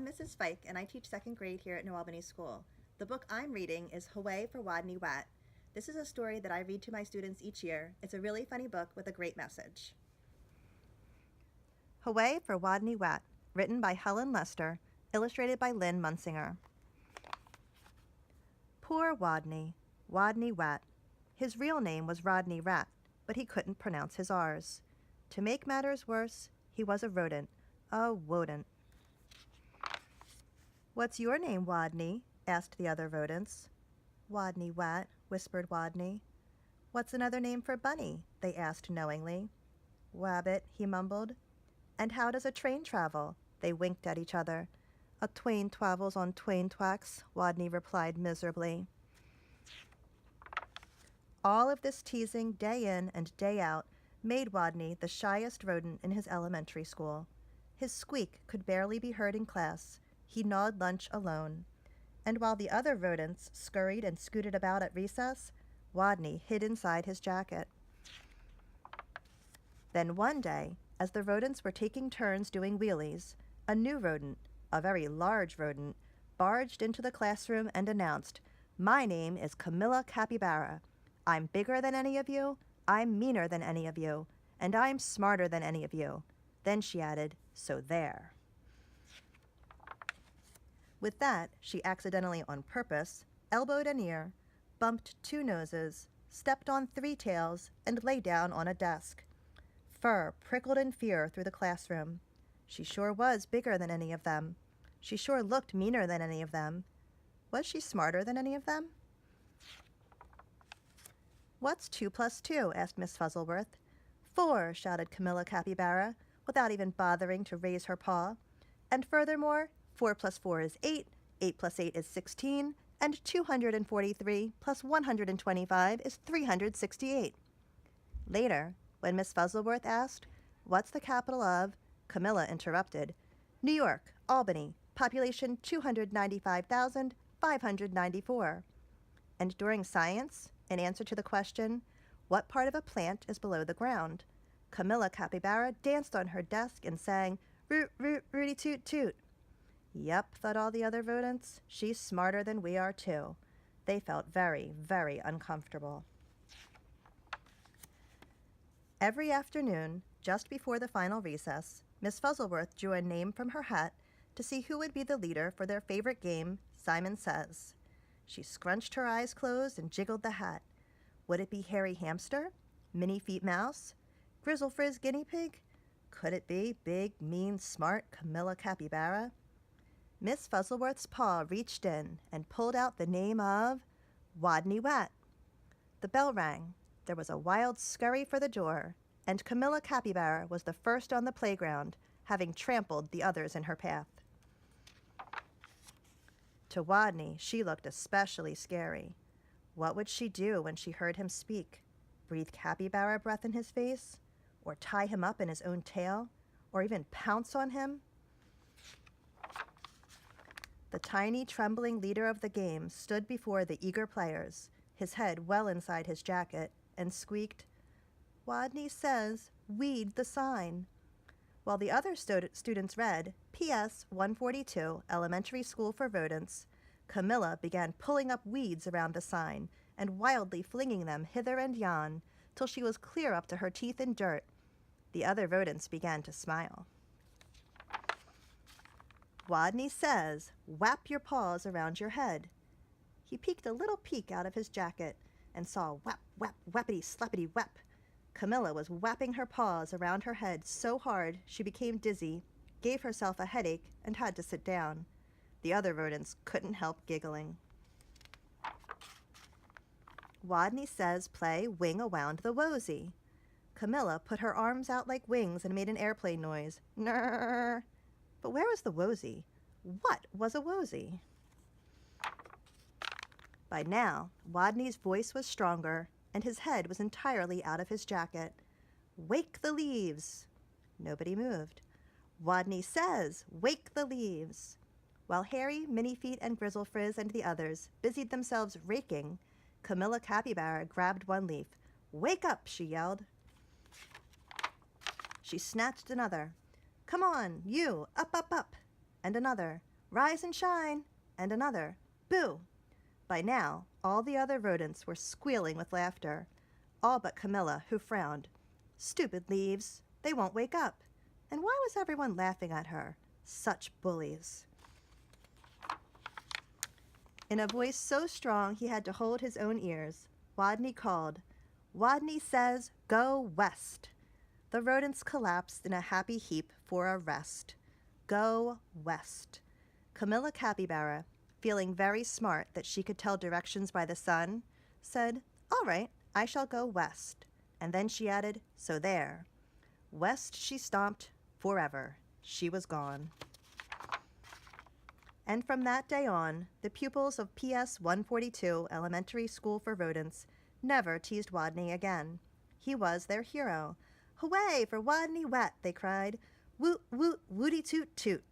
Mrs. Fyke, and I teach second grade here at New Albany School. The book I'm reading is Hooway for Wodney. This is a story that I read to my students each year. It's a really funny book with a great message. Hooway for Wodney, written by Helen Lester, illustrated by Lynn Munsinger. Poor Wodney, Wodney Wat. His real name was Rodney Rat, but he couldn't pronounce his R's. To make matters worse, he was a rodent, a wodent. "What's your name, Wodney?" asked the other rodents. "Wodney Wat," whispered Wodney. "What's another name for bunny?" they asked knowingly. "Wabbit," he mumbled. "And how does a train travel?" They winked at each other. "A twain twavels on twain twacks," Wodney replied miserably. All of this teasing day in and day out made Wodney the shyest rodent in his elementary school. His squeak could barely be heard in class. He gnawed lunch alone. And while the other rodents scurried and scooted about at recess, Wodney hid inside his jacket. Then one day, as the rodents were taking turns doing wheelies, a new rodent, a very large rodent, barged into the classroom and announced, "My name is Camilla Capybara. I'm bigger than any of you, I'm meaner than any of you, and I'm smarter than any of you." Then she added, "So there." With that, she accidentally on purpose elbowed an ear, bumped two noses, stepped on three tails, and lay down on a desk. Fur prickled in fear through the classroom. She sure was bigger than any of them. She sure looked meaner than any of them. Was she smarter than any of them? "What's 2 plus 2?" asked Miss Fuzzleworth. "4," shouted Camilla Capybara, without even bothering to raise her paw. "And furthermore, 4 plus 4 is 8, 8 plus 8 is 16, and 243 plus 125 is 368. Later, when Miss Fuzzleworth asked, "What's the capital of?" Camilla interrupted, "New York, Albany, population 295,594. And during science, in answer to the question, "What part of a plant is below the ground?" Camilla Capybara danced on her desk and sang, "Root, root, rooty toot toot." Yep, thought all the other rodents, she's smarter than we are too. They felt very, very uncomfortable. Every afternoon, just before the final recess, Miss Fuzzleworth drew a name from her hat to see who would be the leader for their favorite game, Simon Says. She scrunched her eyes closed and jiggled the hat. Would it be Hairy Hamster? Minnie Feet Mouse? Grizzle Frizz Guinea Pig? Could it be big, mean, smart Camilla Capybara? Miss Fuzzleworth's paw reached in and pulled out the name of Wodney Wat. The bell rang. There was a wild scurry for the door, and Camilla Capybara was the first on the playground, having trampled the others in her path. To Wodney, she looked especially scary. What would she do when she heard him speak? Breathe capybara breath in his face? Or tie him up in his own tail? Or even pounce on him? The tiny, trembling leader of the game stood before the eager players, his head well inside his jacket, and squeaked, "Wodney says, weed the sign," while the other students read, "P.S. 142, Elementary School for Rodents." Camilla began pulling up weeds around the sign and wildly flinging them hither and yon till she was clear up to her teeth in dirt. The other rodents began to smile. "Wodney says, whap your paws around your head." He peeked a little peek out of his jacket and saw whap, whap, whappity, slappity, whap. Camilla was whapping her paws around her head so hard she became dizzy, gave herself a headache, and had to sit down. The other rodents couldn't help giggling. "Wodney says play wing awound the wosy." Camilla put her arms out like wings and made an airplane noise. Nnrrr. But where was the wosy? What was a wosy? By now, Wodney's voice was stronger, and his head was entirely out of his jacket. "Wake the leaves." Nobody moved. "Wodney says, wake the leaves." While Harry, Minnie Feet, and Grizzle Frizz and the others busied themselves raking, Camilla Capybara grabbed one leaf. "Wake up," she yelled. She snatched another. "Come on, you, up, up, up." And another. Rise and shine, and another, boo. By now, all the other rodents were squealing with laughter, all but Camilla, who frowned. Stupid leaves, they won't wake up. And why was everyone laughing at her? Such bullies. In a voice so strong he had to hold his own ears, Wodney called, "Wodney says, go west." The rodents collapsed in a happy heap for a rest. Go west. Camilla Capybara, feeling very smart that she could tell directions by the sun, said, "All right, I shall go west." And then she added, "So there." West she stomped forever. She was gone. And from that day on, the pupils of PS 142 Elementary School for Rodents never teased Wodney again. He was their hero. "Hooway for Wodney Wet," they cried. "Woot, woot, wooty toot toot."